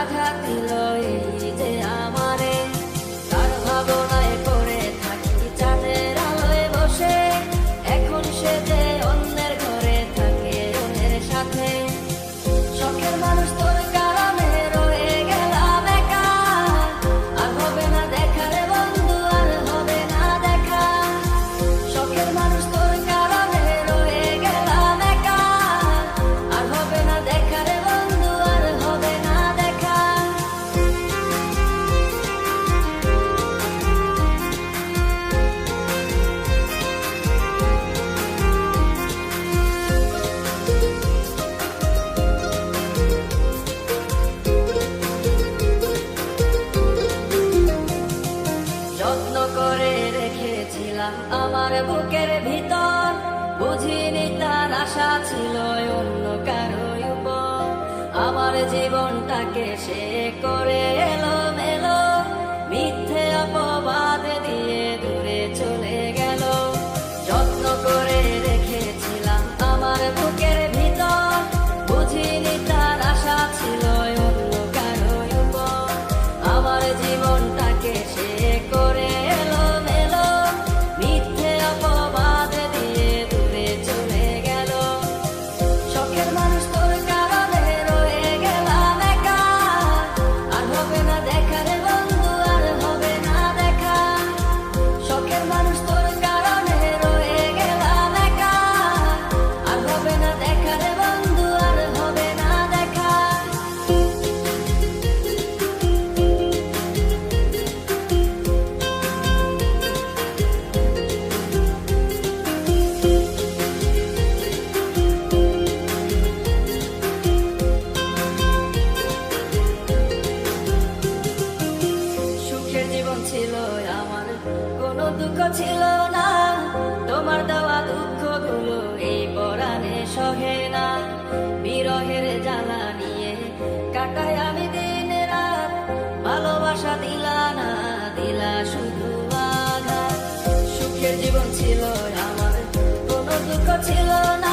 আঘাত দিল এই যে আমারে। তার ভাবনায় পড়ে থাকি চাঁদের আলোয় বসে, এখন সে যে অন্যের ঘরে থাকে অন্যের সাথে। শখের মানুষ তোর কারণে রয়ে গেলাম একা, আর হবে না দেখা রে বন্ধু, আর হবে না দেখা। শখের মানুষ তোর কারণে রয়ে গেলাম একা, আর হবে না দেখা রে বন্ধু, আর হবে না দেখা। যত্ন করে রেখেছিলাম আমার বুকের ভিতর, বুঝিনি তার আশা ছিল অন্য কারো উপর। আমার জীবনটাকে সে করে এলো মেলো, মিথ্যে অপবাদ দিয়ে দূরে চলে গেল। যত্ন করে রেখেছিলাম আমার বুকের ভিতর, বুঝিনি তার আশা ছিল অন্য কারো উপর। আমার জীবনটাকে সে করে এলো মেলো, মিথ্যে অপবাদ দিয়ে দূরে চলে গেল। শখের মানুষ তোর কারণে রয়ে গেলাম একা, আর হবে না দেখা রে বন্ধু, আর হবে না দেখা। শখের মানুষ তোর কারণে রয়ে গেলাম একা, আর হবে না দেখা রে বন্ধু, আর হবে না দেখা। সুখের জীবন ছিল আমার, কোনো দুঃখ ছিল না। তোমার দেওয়া দুঃখগুলো এই পরাণে সহে না। বিরহের জ্বালা নিয়ে কাটাই আমি দিন রাত, ভালোবাসা দিলা না, দিলা শুধু আঘাত। সুখের জীবন ছিল আমার, কোনো দুঃখ ছিল না।